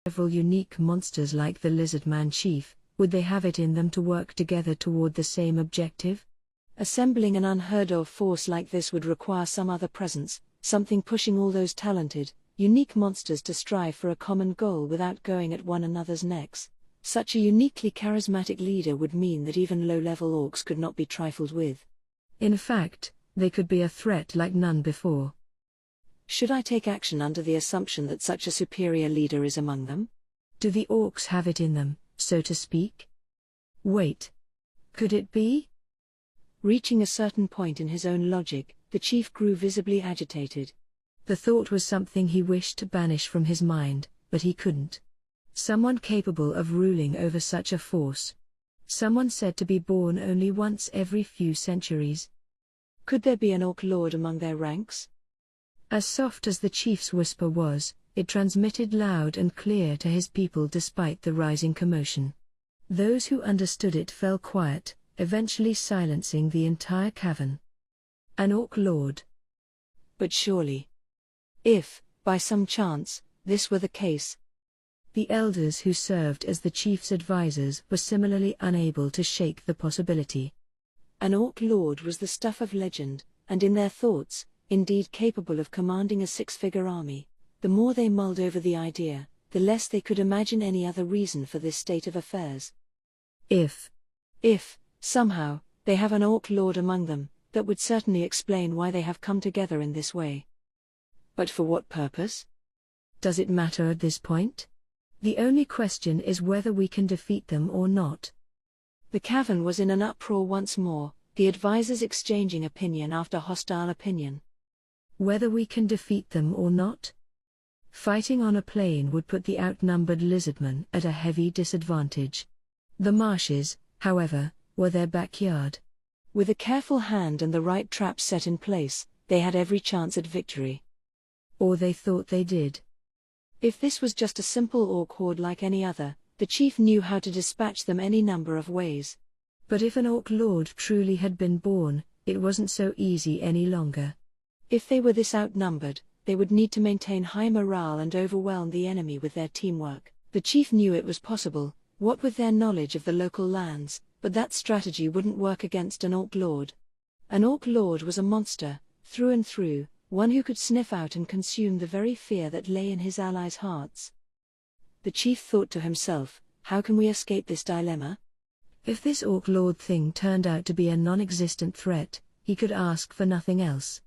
several unique monsters like the Lizardman Chief, would they have it in them to work together toward the same objective? Assembling an unheard-of force like this would require some other presence, something pushing all those talented, unique monsters to strive for a common goal without going at one another's necks. Such a uniquely charismatic leader would mean that even low-level orcs could not be trifled with. In fact, they could be a threat like none before. Should I take action under the assumption that such a superior leader is among them? Do the orcs have it in them, so to speak? Wait. Could it be? Reaching a certain point in his own logic, the chief grew visibly agitated. The thought was something he wished to banish from his mind, but he couldn't. Someone capable of ruling over such a force. Someone said to be born only once every few centuries. Could there be an orc lord among their ranks? As soft as the chief's whisper was, it transmitted loud and clear to his people despite the rising commotion. Those who understood it fell quiet, eventually silencing the entire cavern. An orc lord. But surely, if, by some chance, this were the case, the elders who served as the chief's advisors were similarly unable to shake the possibility. An orc lord was the stuff of legend, and in their thoughts, indeed capable of commanding a six-figure army. The more they mulled over the idea, the less they could imagine any other reason for this state of affairs. If, somehow, they have an orc lord among them, that would certainly explain why they have come together in this way. But for what purpose? Does it matter at this point? The only question is whether we can defeat them or not. The cavern was in an uproar once more, the advisors exchanging opinion after hostile opinion. Whether we can defeat them or not? Fighting on a plain would put the outnumbered lizardmen at a heavy disadvantage. The marshes, however, were their backyard. With a careful hand and the right traps set in place, they had every chance at victory. Or they thought they did. If this was just a simple orc horde like any other, the chief knew how to dispatch them any number of ways. But if an orc lord truly had been born, it wasn't so easy any longer. If they were this outnumbered, they would need to maintain high morale and overwhelm the enemy with their teamwork. The chief knew it was possible, what with their knowledge of the local lands, but that strategy wouldn't work against an orc lord. An orc lord was a monster, through and through, one who could sniff out and consume the very fear that lay in his allies' hearts. The chief thought to himself, how can we escape this dilemma? If this orc lord thing turned out to be a non-existent threat, he could ask for nothing else.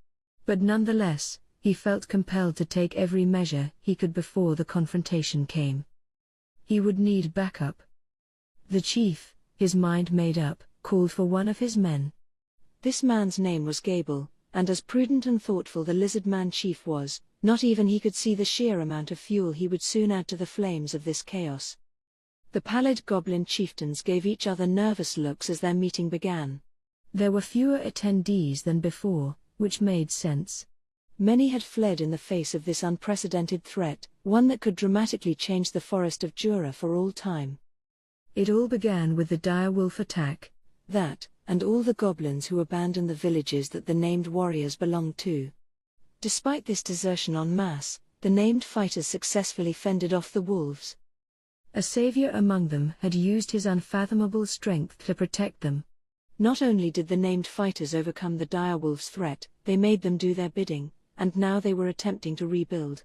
But nonetheless, he felt compelled to take every measure he could before the confrontation came. He would need backup. The chief, his mind made up, called for one of his men. This man's name was Gable, and as prudent and thoughtful the Lizardman Chief was, not even he could see the sheer amount of fuel he would soon add to the flames of this chaos. The pallid goblin chieftains gave each other nervous looks as their meeting began. There were fewer attendees than before, which made sense. Many had fled in the face of this unprecedented threat, one that could dramatically change the forest of Jura for all time. It all began with the direwolf attack, and all the goblins who abandoned the villages that the named warriors belonged to. Despite this desertion en masse, the named fighters successfully fended off the wolves. A savior among them had used his unfathomable strength to protect them. Not only did the named fighters overcome the direwolf's threat, they made them do their bidding, and now they were attempting to rebuild.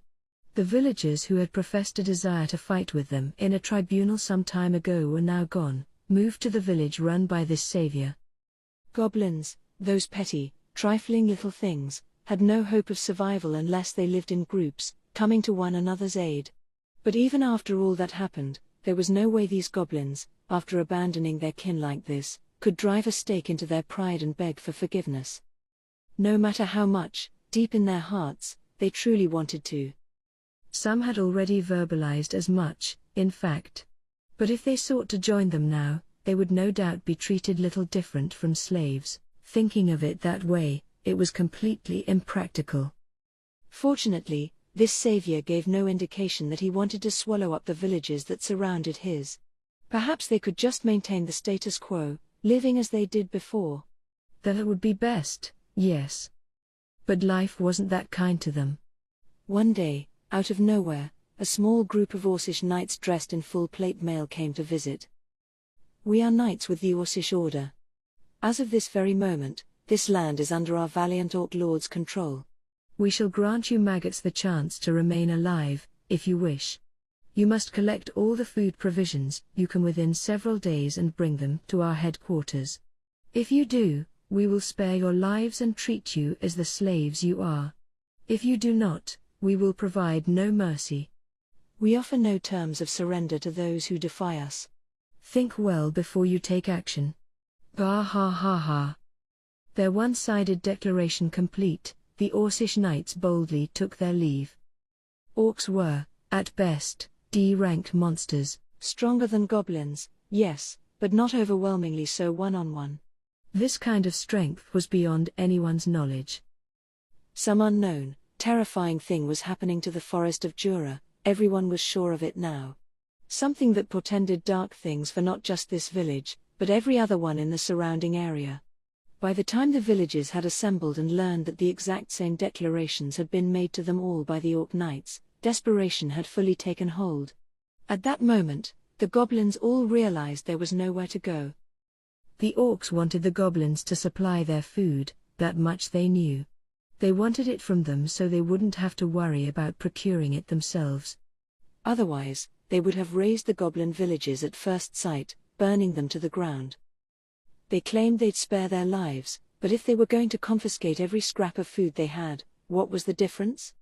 The villagers who had professed a desire to fight with them in a tribunal some time ago were now gone, moved to the village run by this savior. Goblins, those petty, trifling little things, had no hope of survival unless they lived in groups, coming to one another's aid. But even after all that happened, there was no way these goblins, after abandoning their kin like this, could drive a stake into their pride and beg for forgiveness. No matter how much, deep in their hearts, they truly wanted to. Some had already verbalized as much, in fact. But if they sought to join them now, they would no doubt be treated little different from slaves. Thinking of it that way, it was completely impractical. Fortunately, this savior gave no indication that he wanted to swallow up the villages that surrounded his. Perhaps they could just maintain the status quo, living as they did before. That would be best, yes. But life wasn't that kind to them. One day, out of nowhere, a small group of Orcish knights dressed in full plate mail came to visit. "We are knights with the Orcish order. As of this very moment, this land is under our valiant Orc lord's control. We shall grant you maggots the chance to remain alive, if you wish. You must collect all the food provisions you can within several days and bring them to our headquarters. If you do, we will spare your lives and treat you as the slaves you are. If you do not, we will provide no mercy. We offer no terms of surrender to those who defy us. Think well before you take action." Bah ha ha ha. Their one-sided declaration complete, the Orcish knights boldly took their leave. Orcs were, at best, D-ranked monsters, stronger than goblins, yes, but not overwhelmingly so one-on-one. This kind of strength was beyond anyone's knowledge. Some unknown, terrifying thing was happening to the forest of Jura, everyone was sure of it now. Something that portended dark things for not just this village, but every other one in the surrounding area. By the time the villagers had assembled and learned that the exact same declarations had been made to them all by the Orc knights, desperation had fully taken hold. At that moment, the goblins all realized there was nowhere to go. The Orcs wanted the goblins to supply their food, that much they knew. They wanted it from them so they wouldn't have to worry about procuring it themselves. Otherwise, they would have razed the goblin villages at first sight, burning them to the ground. They claimed they'd spare their lives, but if they were going to confiscate every scrap of food they had, what was the difference?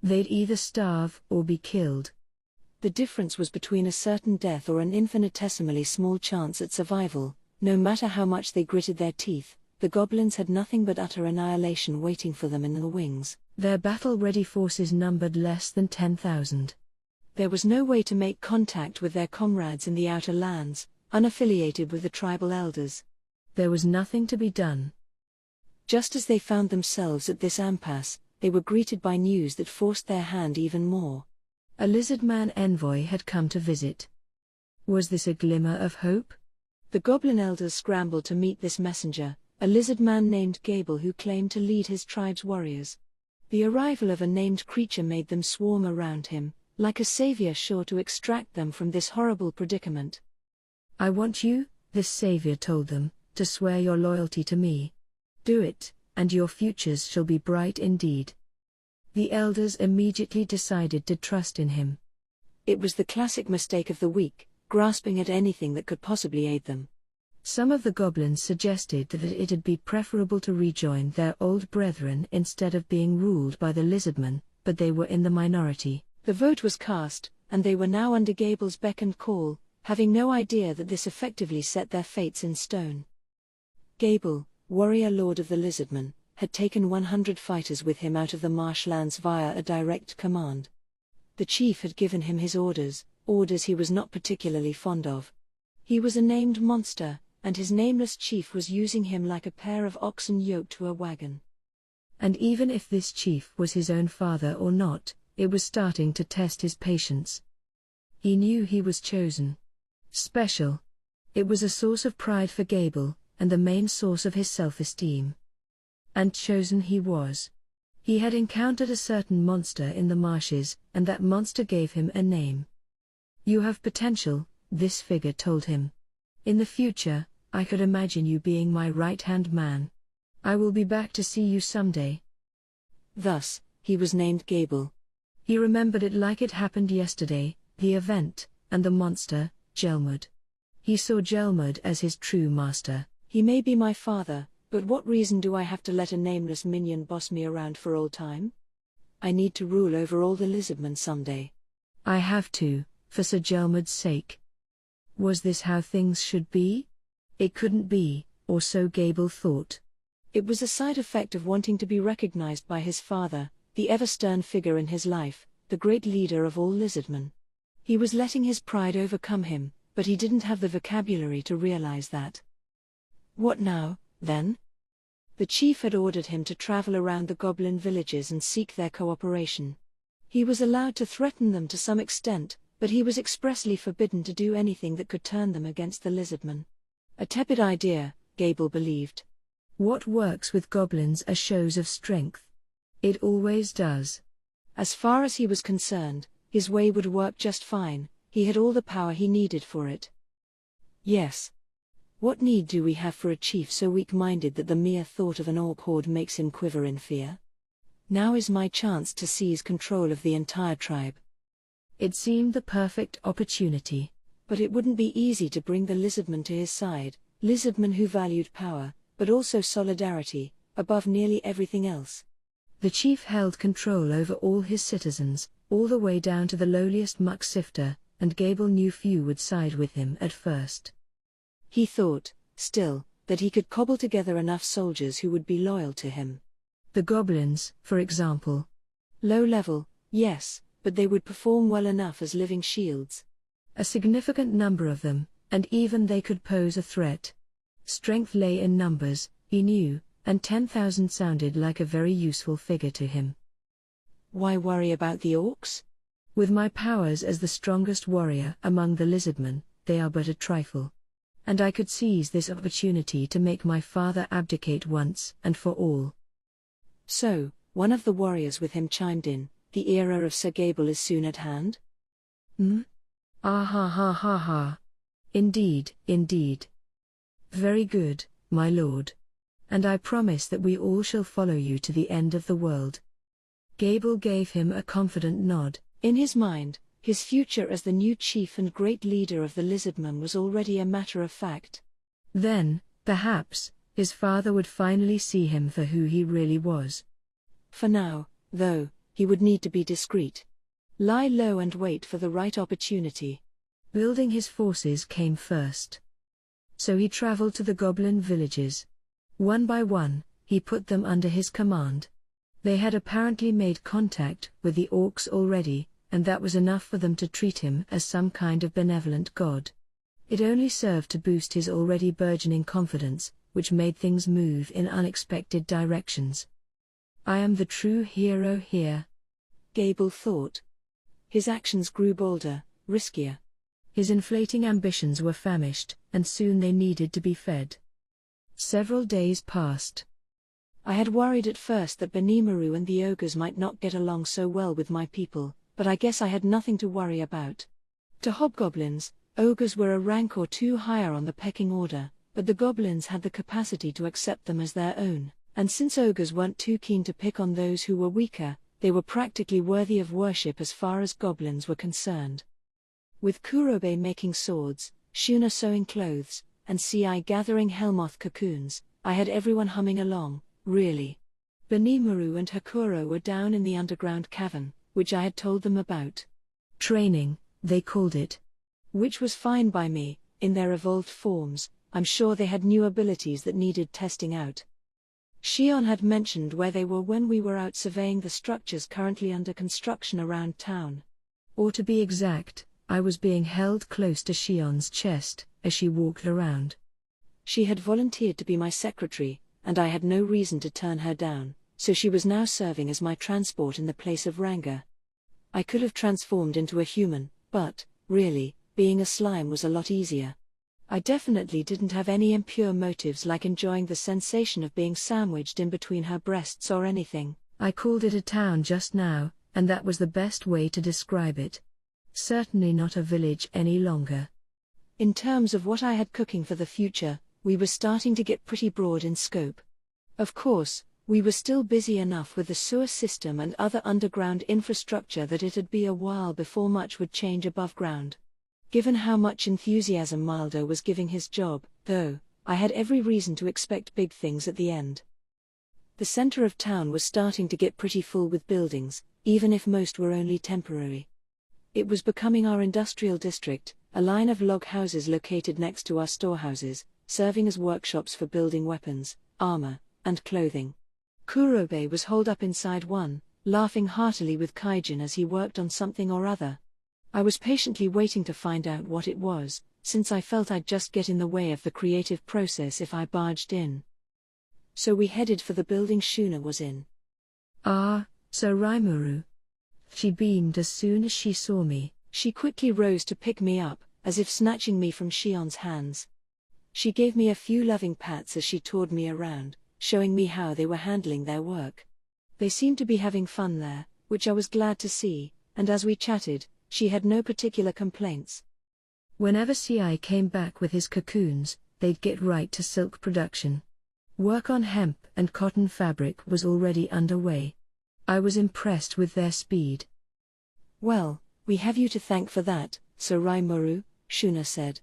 They'd either starve or be killed. The difference was between a certain death or an infinitesimally small chance at survival. No matter how much they gritted their teeth, the goblins had nothing but utter annihilation waiting for them in the wings. Their battle-ready forces numbered less than 10,000. There was no way to make contact with their comrades in the outer lands, unaffiliated with the tribal elders. There was nothing to be done. Just as they found themselves at this impasse, they were greeted by news that forced their hand even more. A lizardman envoy had come to visit. Was this a glimmer of hope? The goblin elders scrambled to meet this messenger, a lizardman named Gable who claimed to lead his tribe's warriors. The arrival of a named creature made them swarm around him, like a savior sure to extract them from this horrible predicament. "I want you," this savior told them, "to swear your loyalty to me. Do it, and your futures shall be bright indeed." The elders immediately decided to trust in him. It was the classic mistake of the weak, grasping at anything that could possibly aid them. Some of the goblins suggested that it'd be preferable to rejoin their old brethren instead of being ruled by the lizardmen, but they were in the minority. The vote was cast, and they were now under Gable's beck and call, having no idea that this effectively set their fates in stone. Gable, warrior lord of the lizardmen, had taken 100 fighters with him out of the marshlands via a direct command. The chief had given him his orders he was not particularly fond of. He was a named monster, and his nameless chief was using him like a pair of oxen yoked to a wagon. And even if this chief was his own father or not, it was starting to test his patience. He knew he was chosen. Special. It was a source of pride for Gable, and the main source of his self-esteem. And chosen he was. He had encountered a certain monster in the marshes, and that monster gave him a name. "You have potential," this figure told him. "In the future, I could imagine you being my right-hand man. I will be back to see you someday." Thus, he was named Gable. He remembered it like it happened yesterday, the event, and the monster, Gelmud. He saw Gelmud as his true master. "He may be my father, but what reason do I have to let a nameless minion boss me around for all time? I need to rule over all the lizardmen someday. I have to, for Sir Gelmud's sake." Was this how things should be? It couldn't be, or so Gable thought. It was a side effect of wanting to be recognized by his father, the ever-stern figure in his life, the great leader of all lizardmen. He was letting his pride overcome him, but he didn't have the vocabulary to realize that. What now, then? The chief had ordered him to travel around the goblin villages and seek their cooperation. He was allowed to threaten them to some extent, but he was expressly forbidden to do anything that could turn them against the lizardmen. A tepid idea, Gable believed. What works with goblins are shows of strength. It always does. As far as he was concerned, His way would work just fine, he had all the power he needed for it. Yes. What need do we have for a chief so weak-minded that the mere thought of an orc horde makes him quiver in fear? Now is my chance to seize control of the entire tribe. It seemed the perfect opportunity, but it wouldn't be easy to bring the lizardman to his side, lizardman who valued power, but also solidarity, above nearly everything else. The chief held control over all his citizens, all the way down to the lowliest muck sifter, and Gable knew few would side with him at first. He thought, still, that he could cobble together enough soldiers who would be loyal to him. The goblins, for example. Low level, yes, but they would perform well enough as living shields. A significant number of them, and even they could pose a threat. Strength lay in numbers, he knew, and 10,000 sounded like a very useful figure to him. Why worry about the orcs? With my powers as the strongest warrior among the lizardmen, they are but a trifle. And I could seize this opportunity to make my father abdicate once and for all. So, one of the warriors with him chimed in, the era of Sir Gable is soon at hand? Ah ha ha ha ha. Indeed, indeed. Very good, my lord. And I promise that we all shall follow you to the end of the world. Gable gave him a confident nod. In his mind, his future as the new chief and great leader of the lizardmen was already a matter of fact. Then, perhaps, his father would finally see him for who he really was. For now, though, he would need to be discreet. Lie low and wait for the right opportunity. Building his forces came first. So he traveled to the goblin villages. One by one, he put them under his command. They had apparently made contact with the orcs already, and that was enough for them to treat him as some kind of benevolent god. It only served to boost his already burgeoning confidence, which made things move in unexpected directions. I am the true hero here, Gable thought. His actions grew bolder, riskier. His inflating ambitions were famished, and soon they needed to be fed. Several days passed. I had worried at first that Benimaru and the ogres might not get along so well with my people, but I guess I had nothing to worry about. To hobgoblins, ogres were a rank or two higher on the pecking order, but the goblins had the capacity to accept them as their own, and since ogres weren't too keen to pick on those who were weaker, they were practically worthy of worship as far as goblins were concerned. With Kurobe making swords, Shuna sewing clothes, and Ci gathering hellmoth cocoons, I had everyone humming along, really. Benimaru and Hakuro were down in the underground cavern, which I had told them about. Training, they called it. Which was fine by me, in their evolved forms. I'm sure they had new abilities that needed testing out. Shion had mentioned where they were when we were out surveying the structures currently under construction around town. Or to be exact, I was being held close to Shion's chest as she walked around. She had volunteered to be my secretary, and I had no reason to turn her down, so she was now serving as my transport in the place of Ranga. I could have transformed into a human, but, really, being a slime was a lot easier. I definitely didn't have any impure motives like enjoying the sensation of being sandwiched in between her breasts or anything. I called it a town just now, and that was the best way to describe it. Certainly not a village any longer. In terms of what I had cooking for the future, we were starting to get pretty broad in scope. Of course, we were still busy enough with the sewer system and other underground infrastructure that it'd be a while before much would change above ground. Given how much enthusiasm Mildo was giving his job, though, I had every reason to expect big things at the end. The center of town was starting to get pretty full with buildings, even if most were only temporary. It was becoming our industrial district, a line of log houses located next to our storehouses, serving as workshops for building weapons, armor, and clothing. Kurobe was holed up inside one, laughing heartily with Kaijin as he worked on something or other. I was patiently waiting to find out what it was, since I felt I'd just get in the way of the creative process if I barged in. So we headed for the building Shuna was in. Ah, Sir Rimuru. She beamed as soon as she saw me. She quickly rose to pick me up, as if snatching me from Shion's hands. She gave me a few loving pats as she toured me around, showing me how they were handling their work. They seemed to be having fun there, which I was glad to see, and as we chatted, she had no particular complaints. Whenever CI came back with his cocoons, they'd get right to silk production. Work on hemp and cotton fabric was already underway. I was impressed with their speed. "Well, we have you to thank for that, Sir Rimuru," Shuna said.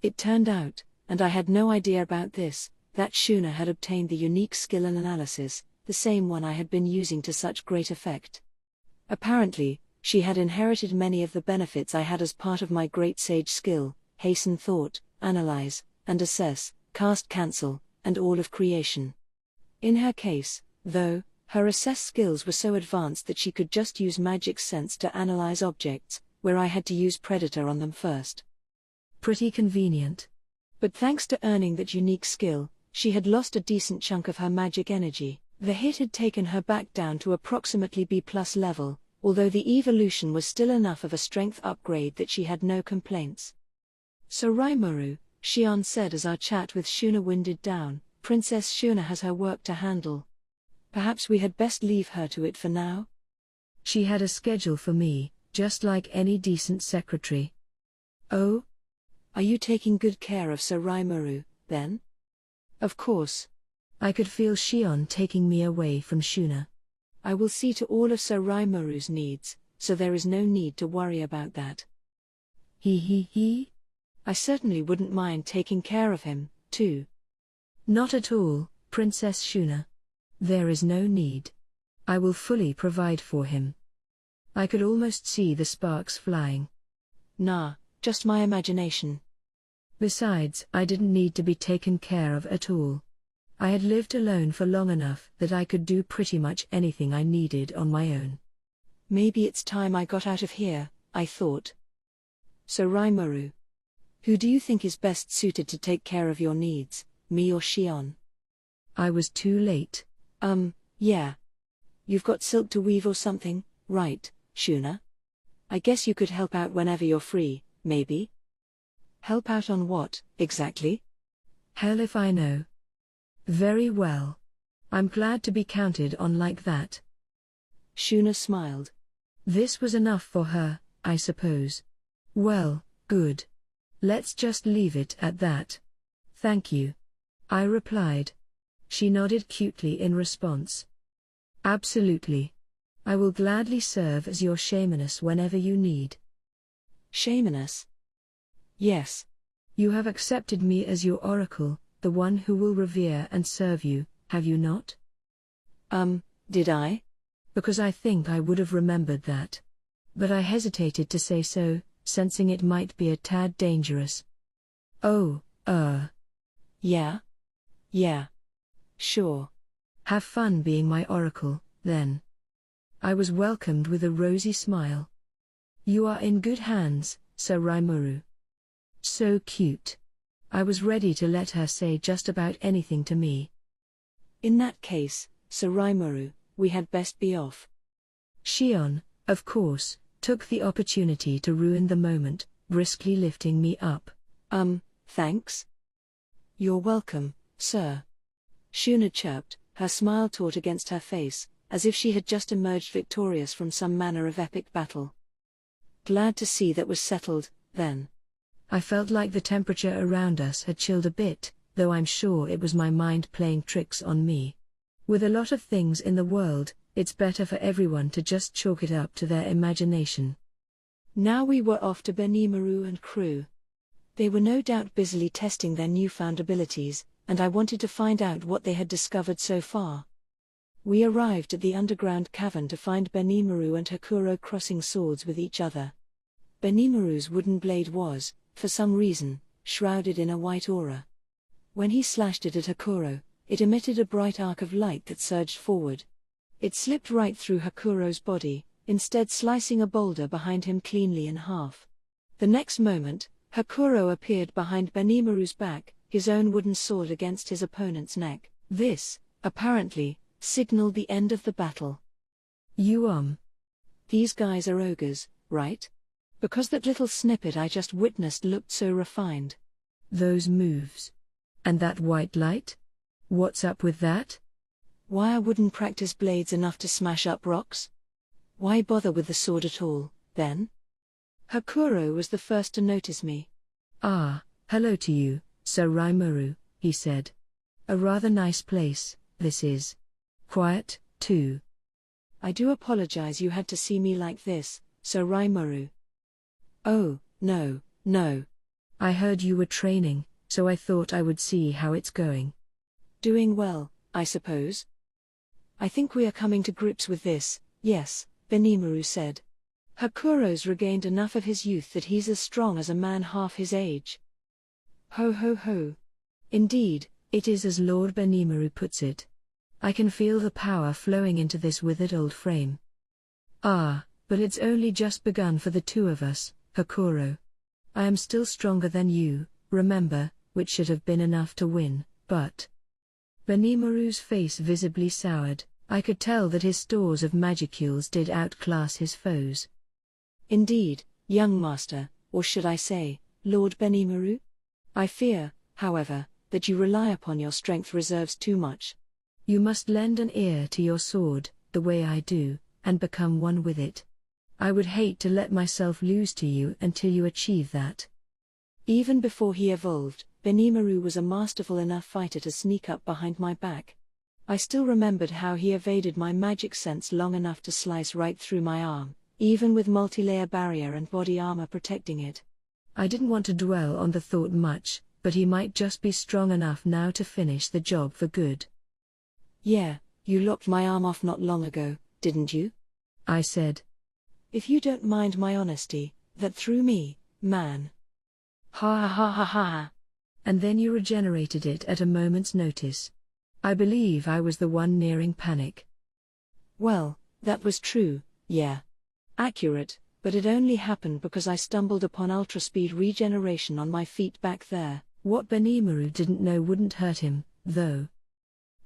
It turned out, and I had no idea about this, that Shuna had obtained the unique skill in analysis, the same one I had been using to such great effect. Apparently, she had inherited many of the benefits I had as part of my great sage skill: hasten thought, analyze, and assess, cast cancel, and all of creation. In her case, though, her assess skills were so advanced that she could just use magic sense to analyze objects, where I had to use predator on them first. Pretty convenient. But thanks to earning that unique skill, she had lost a decent chunk of her magic energy. The hit had taken her back down to approximately B+ level, although the evolution was still enough of a strength upgrade that she had no complaints. "So Rimuru," Shion said as our chat with Shuna winded down, "Princess Shuna has her work to handle. Perhaps we had best leave her to it for now?" She had a schedule for me, just like any decent secretary. "Oh? Are you taking good care of Sir Rimuru, then?" "Of course." I could feel Shion taking me away from Shuna. "I will see to all of Sir Rimuru's needs, so there is no need to worry about that." He. I certainly wouldn't mind taking care of him, too." "Not at all, Princess Shuna. There is no need. I will fully provide for him." I could almost see the sparks flying. "Nah, just my imagination." Besides, I didn't need to be taken care of at all. I had lived alone for long enough that I could do pretty much anything I needed on my own. "Maybe it's time I got out of here," I thought. "So Rimuru, who do you think is best suited to take care of your needs, me or Shion?" I was too late. Yeah. You've got silk to weave or something, right, Shuna? I guess you could help out whenever you're free, maybe?" "Help out on what, exactly?" "Hell if I know." "Very well. I'm glad to be counted on like that." Shuna smiled. This was enough for her, I suppose. "Well, good. Let's just leave it at that." "Thank you," I replied. She nodded cutely in response. "Absolutely. I will gladly serve as your shamaness whenever you need." "Shamaness?" "Yes. You have accepted me as your oracle, the one who will revere and serve you, have you not?" Did I? Because I think I would have remembered that. But I hesitated to say so, sensing it might be a tad dangerous. "Oh, yeah? Yeah. Sure. Have fun being my oracle, then." I was welcomed with a rosy smile. "You are in good hands, Sir Rimuru." So cute. I was ready to let her say just about anything to me. "In that case, Sir Rimuru, we had best be off." Shion, of course, took the opportunity to ruin the moment, briskly lifting me up. Thanks?" "You're welcome, sir." Shuna chirped, her smile taut against her face, as if she had just emerged victorious from some manner of epic battle. Glad to see that was settled, then. I felt like the temperature around us had chilled a bit, though I'm sure it was my mind playing tricks on me. With a lot of things in the world, it's better for everyone to just chalk it up to their imagination. Now we were off to Benimaru and crew. They were no doubt busily testing their newfound abilities, and I wanted to find out what they had discovered so far. We arrived at the underground cavern to find Benimaru and Hakuro crossing swords with each other. Benimaru's wooden blade was, for some reason, shrouded in a white aura. When he slashed it at Hakuro, it emitted a bright arc of light that surged forward. It slipped right through Hakuro's body, instead slicing a boulder behind him cleanly in half. The next moment, Hakuro appeared behind Benimaru's back, his own wooden sword against his opponent's neck. This, apparently, signaled the end of the battle. These guys are ogres, right? Because that little snippet I just witnessed looked so refined. Those moves. And that white light? What's up with that? Why are wooden practice blades enough to smash up rocks? Why bother with the sword at all, then? Hakuro was the first to notice me. Ah, hello to you, Sir Rimuru, he said. A rather nice place, this is. Quiet, too. I do apologize you had to see me like this, Sir Rimuru. Oh, no, no. I heard you were training, so I thought I would see how it's going. Doing well, I suppose. I think we are coming to grips with this, yes, Benimaru said. Hakuro's regained enough of his youth that he's as strong as a man half his age. Ho ho ho. Indeed, it is as Lord Benimaru puts it. I can feel the power flowing into this withered old frame. Ah, but it's only just begun for the two of us, Hakuro. I am still stronger than you, remember, which should have been enough to win, but... Benimaru's face visibly soured. I could tell that his stores of magicules did outclass his foes. Indeed, young master, or should I say, Lord Benimaru? I fear, however, that you rely upon your strength reserves too much. You must lend an ear to your sword, the way I do, and become one with it. I would hate to let myself lose to you until you achieve that. Even before he evolved, Benimaru was a masterful enough fighter to sneak up behind my back. I still remembered how he evaded my magic sense long enough to slice right through my arm, even with multi-layer barrier and body armor protecting it. I didn't want to dwell on the thought much, but he might just be strong enough now to finish the job for good. Yeah, you locked my arm off not long ago, didn't you? I said. If you don't mind my honesty, that threw me, man. Ha ha ha ha ha. And then you regenerated it at a moment's notice. I believe I was the one nearing panic. Well, that was true, yeah. Accurate, but it only happened because I stumbled upon ultra-speed regeneration on my feet back there. What Benimaru didn't know wouldn't hurt him, though.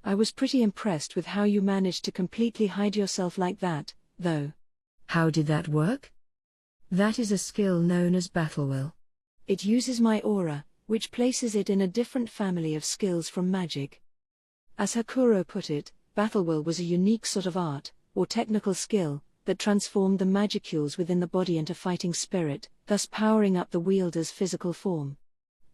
I was pretty impressed with how you managed to completely hide yourself like that, though. How did that work? That is a skill known as battle will. It uses my aura, which places it in a different family of skills from magic. As Hakuro put it, battle will was a unique sort of art, or technical skill, that transformed the magicules within the body into fighting spirit, thus powering up the wielder's physical form.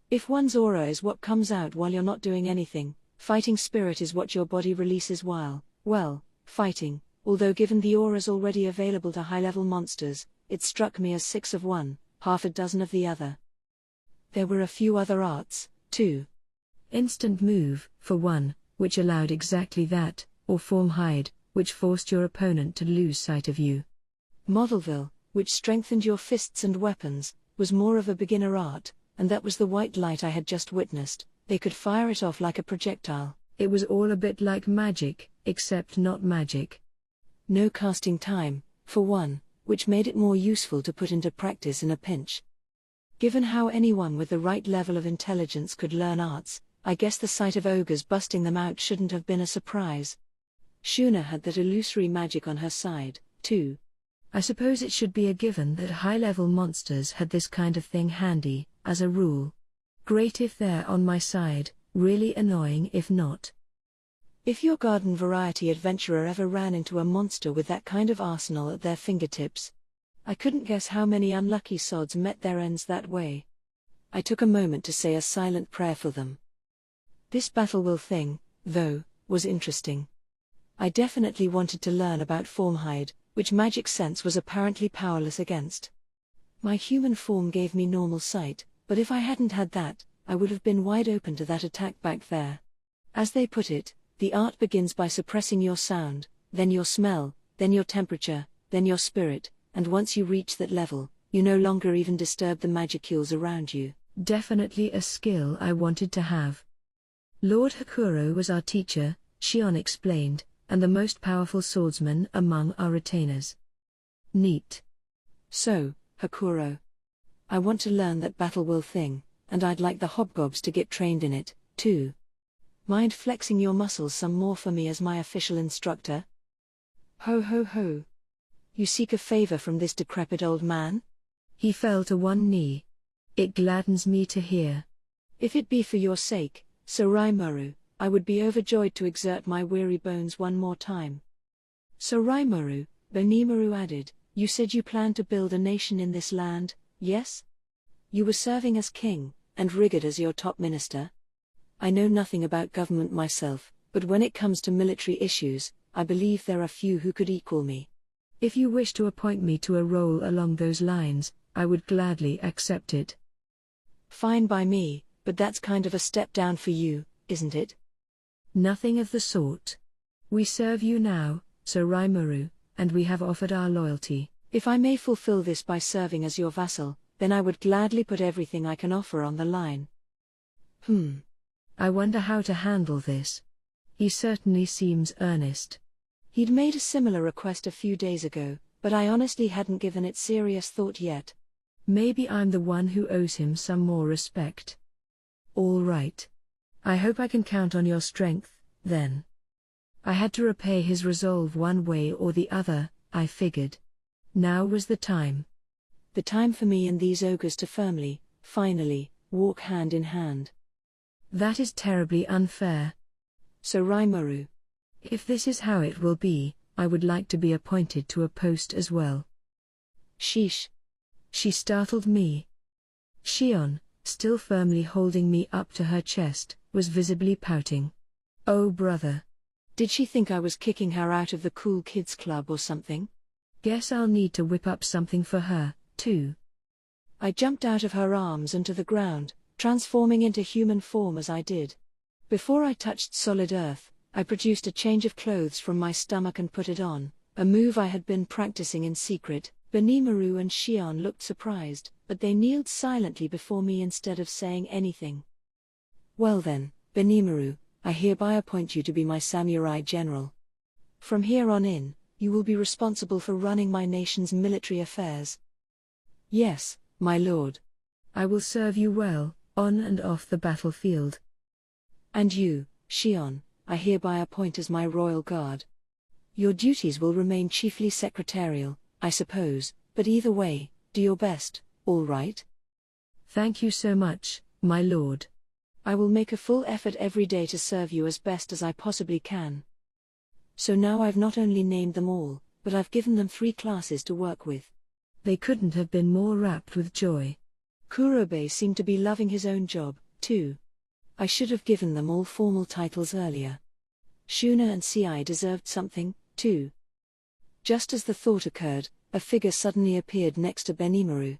If one's aura is what comes out while you're not doing anything, fighting spirit is what your body releases while, well, fighting. Although given the auras already available to high-level monsters, it struck me as 6 of one, half a dozen of the other. There were a few other arts, too. Instant move, for one, which allowed exactly that, or form hide, which forced your opponent to lose sight of you. Modelville, which strengthened your fists and weapons, was more of a beginner art, and that was the white light I had just witnessed. They could fire it off like a projectile. It was all a bit like magic, except not magic. No casting time, for one, which made it more useful to put into practice in a pinch. Given how anyone with the right level of intelligence could learn arts, I guess the sight of ogres busting them out shouldn't have been a surprise. Shuna had that illusory magic on her side, too. I suppose it should be a given that high-level monsters had this kind of thing handy, as a rule. Great if they're on my side, really annoying if not. If your garden variety adventurer ever ran into a monster with that kind of arsenal at their fingertips, I couldn't guess how many unlucky sods met their ends that way. I took a moment to say a silent prayer for them. This battle will thing, though, was interesting. I definitely wanted to learn about formhide, which magic sense was apparently powerless against. My human form gave me normal sight, but if I hadn't had that, I would have been wide open to that attack back there. As they put it, the art begins by suppressing your sound, then your smell, then your temperature, then your spirit, and once you reach that level, you no longer even disturb the magicules around you. Definitely a skill I wanted to have. Lord Hakuro was our teacher, Shion explained, and the most powerful swordsman among our retainers. Neat. So, Hakuro, I want to learn that battle will thing, and I'd like the hobgobs to get trained in it, too. Mind flexing your muscles some more for me as my official instructor? Ho ho ho. You seek a favor from this decrepit old man? He fell to one knee. It gladdens me to hear. If it be for your sake, Sir Rimuru, I would be overjoyed to exert my weary bones one more time. Sir Rimuru, Benimaru added, "You said you planned to build a nation in this land, yes? You were serving as king, and Rigid as your top minister? I know nothing about government myself, but when it comes to military issues, I believe there are few who could equal me. If you wish to appoint me to a role along those lines, I would gladly accept it." "Fine by me, but that's kind of a step down for you, isn't it?" "Nothing of the sort. We serve you now, Sir Rimuru, and we have offered our loyalty." "If I may fulfill this by serving as your vassal, then I would gladly put everything I can offer on the line." I wonder how to handle this. He certainly seems earnest. He'd made a similar request a few days ago, but I honestly hadn't given it serious thought yet. Maybe I'm the one who owes him some more respect. All right. I hope I can count on your strength, then. I had to repay his resolve one way or the other, I figured. Now was the time. The time for me and these ogres to finally, walk hand in hand. That is terribly unfair. So Rimuru. If this is how it will be, I would like to be appointed to a post as well. Sheesh. She startled me. Shion, still firmly holding me up to her chest, was visibly pouting. Oh brother. Did she think I was kicking her out of the cool kids club or something? Guess I'll need to whip up something for her, too. I jumped out of her arms and to the ground, transforming into human form as I did. Before I touched solid earth, I produced a change of clothes from my stomach and put it on, a move I had been practicing in secret. Benimaru and Shion looked surprised, but they kneeled silently before me instead of saying anything. "Well then, Benimaru, I hereby appoint you to be my samurai general. From here on in, you will be responsible for running my nation's military affairs." "Yes, my lord." "I will serve you well, on and off the battlefield." "And you, Shion, I hereby appoint as my royal guard. Your duties will remain chiefly secretarial, I suppose, but either way, do your best, all right?" "Thank you so much, my lord. "I will make a full effort every day to serve you as best as I possibly can." So now I've not only named them all, but I've given them 3 classes to work with. They couldn't have been more rapt with joy. Kurobe seemed to be loving his own job, too. I should have given them all formal titles earlier. Shuna and Ci deserved something, too. Just as the thought occurred, a figure suddenly appeared next to Benimaru.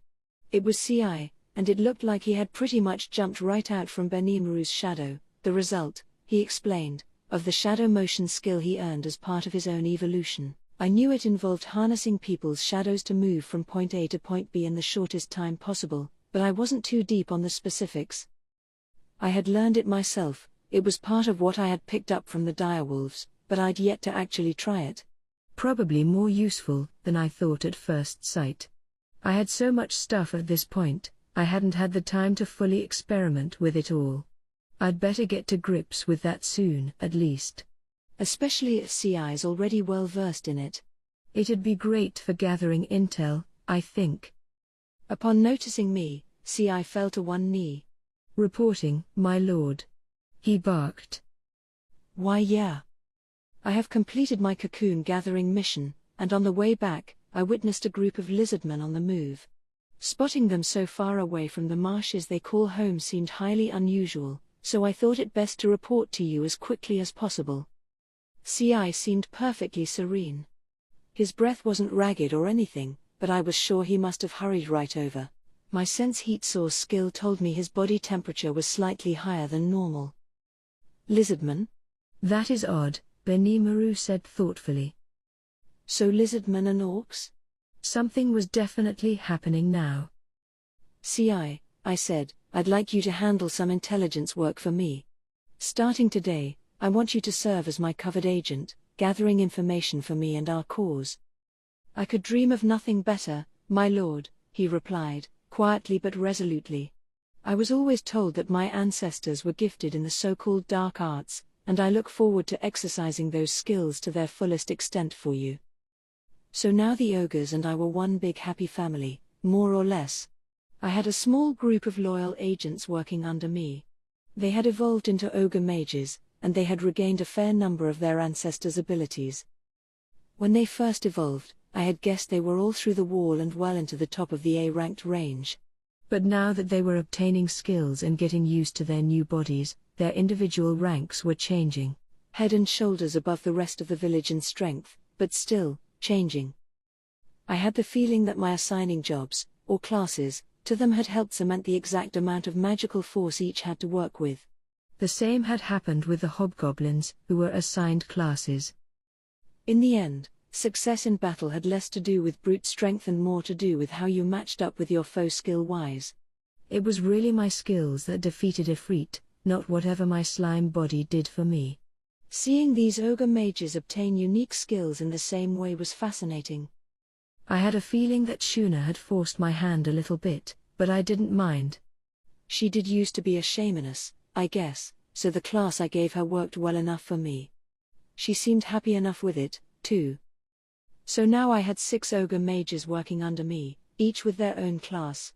It was Ci, and it looked like he had pretty much jumped right out from Benimaru's shadow, the result, he explained, of the shadow motion skill he earned as part of his own evolution. I knew it involved harnessing people's shadows to move from point A to point B in the shortest time possible, but I wasn't too deep on the specifics. I had learned it myself, it was part of what I had picked up from the direwolves, but I'd yet to actually try it. Probably more useful than I thought at first sight. I had so much stuff at this point, I hadn't had the time to fully experiment with it all. I'd better get to grips with that soon, at least. Especially if Ci's already well versed in it. It'd be great for gathering intel, I think. Upon noticing me, Ci fell to one knee. "Reporting, my lord." He barked. "Why yeah. I have completed my cocoon gathering mission, and on the way back, I witnessed a group of lizardmen on the move. Spotting them so far away from the marshes they call home seemed highly unusual, so I thought it best to report to you as quickly as possible." Ci seemed perfectly serene. His breath wasn't ragged or anything, but I was sure he must have hurried right over. My sense heat source skill told me his body temperature was slightly higher than normal. "Lizardmen?" "That is odd," Benimaru said thoughtfully. "So lizardmen and orcs?" Something was definitely happening now. "Ci," I said, "I'd like you to handle some intelligence work for me. Starting today, I want you to serve as my covered agent, gathering information for me and our cause." "I could dream of nothing better, my lord," he replied, quietly but resolutely. "I was always told that my ancestors were gifted in the so-called dark arts, and I look forward to exercising those skills to their fullest extent for you." So now the ogres and I were one big happy family, more or less. I had a small group of loyal agents working under me. They had evolved into ogre mages, and they had regained a fair number of their ancestors' abilities. When they first evolved, I had guessed they were all through the wall and well into the top of the A-ranked range. But now that they were obtaining skills and getting used to their new bodies, their individual ranks were changing. Head and shoulders above the rest of the village in strength, but still, changing. I had the feeling that my assigning jobs, or classes, to them had helped cement the exact amount of magical force each had to work with. The same had happened with the hobgoblins, who were assigned classes. In the end, success in battle had less to do with brute strength and more to do with how you matched up with your foe skill-wise. It was really my skills that defeated Ifrit, not whatever my slime body did for me. Seeing these ogre mages obtain unique skills in the same way was fascinating. I had a feeling that Shuna had forced my hand a little bit, but I didn't mind. She did used to be a shamaness, I guess, so the class I gave her worked well enough for me. She seemed happy enough with it, too. So now I had 6 ogre mages working under me, each with their own class.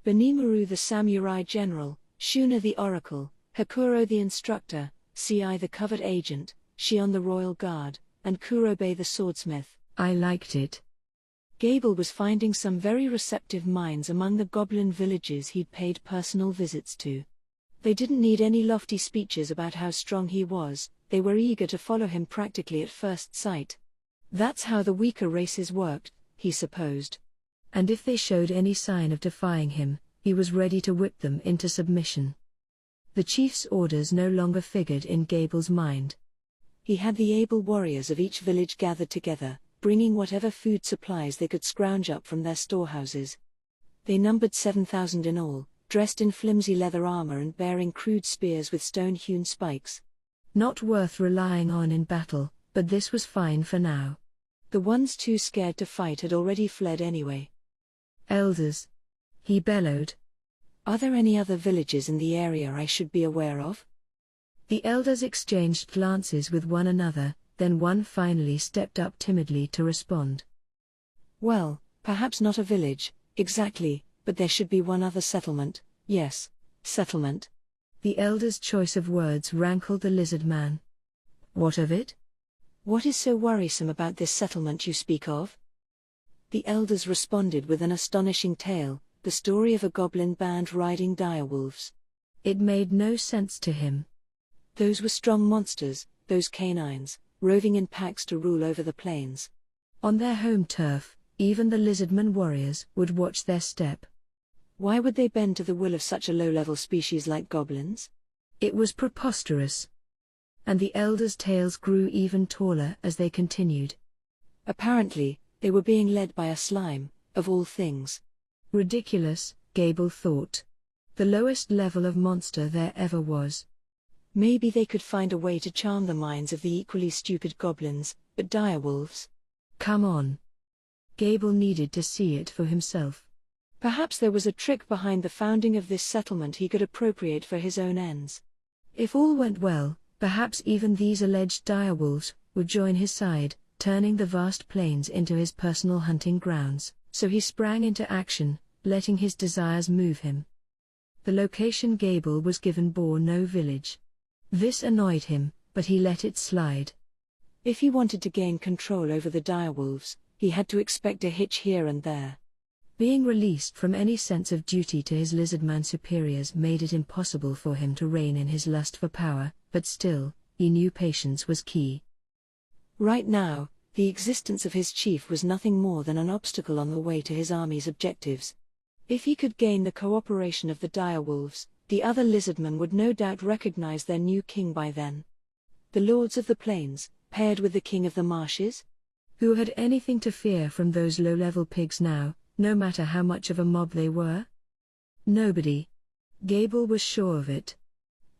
Benimaru the samurai general, Shuna the oracle, Hakuro the instructor, Ci the covert agent, Shion the royal guard, and Kurobe the swordsmith. I liked it. Gable was finding some very receptive minds among the goblin villages he'd paid personal visits to. They didn't need any lofty speeches about how strong he was, they were eager to follow him practically at first sight. That's how the weaker races worked, he supposed. And if they showed any sign of defying him, he was ready to whip them into submission. The chief's orders no longer figured in Gable's mind. He had the able warriors of each village gathered together, bringing whatever food supplies they could scrounge up from their storehouses. They numbered 7,000 in all, dressed in flimsy leather armor and bearing crude spears with stone-hewn spikes. Not worth relying on in battle, but this was fine for now. The ones too scared to fight had already fled anyway. Elders, he bellowed. Are there any other villages in the area I should be aware of? The elders exchanged glances with one another, then one finally stepped up timidly to respond. Well, perhaps not a village, exactly, but there should be one other settlement. Yes, settlement. The elder's choice of words rankled the lizard man. What of it? What is so worrisome about this settlement you speak of? The elders responded with an astonishing tale, the story of a goblin band riding direwolves. It made no sense to him. Those were strong monsters, those canines, roving in packs to rule over the plains. On their home turf, even the lizardman warriors would watch their step. Why would they bend to the will of such a low-level species like goblins? It was preposterous. And the elders' tales grew even taller as they continued. Apparently, they were being led by a slime, of all things. Ridiculous, Gable thought. The lowest level of monster there ever was. Maybe they could find a way to charm the minds of the equally stupid goblins, but direwolves? Come on. Gable needed to see it for himself. Perhaps there was a trick behind the founding of this settlement he could appropriate for his own ends. If all went well, perhaps even these alleged direwolves would join his side, turning the vast plains into his personal hunting grounds. So he sprang into action, letting his desires move him. The location Gable was given bore no village. This annoyed him, but he let it slide. If he wanted to gain control over the direwolves, he had to expect a hitch here and there. Being released from any sense of duty to his lizardman superiors made it impossible for him to rein in his lust for power, but still, he knew patience was key. Right now, the existence of his chief was nothing more than an obstacle on the way to his army's objectives. If he could gain the cooperation of the direwolves, the other lizardmen would no doubt recognize their new king by then. The lords of the plains, paired with the king of the marshes? Who had anything to fear from those low-level pigs now, no matter how much of a mob they were? Nobody. Gable was sure of it.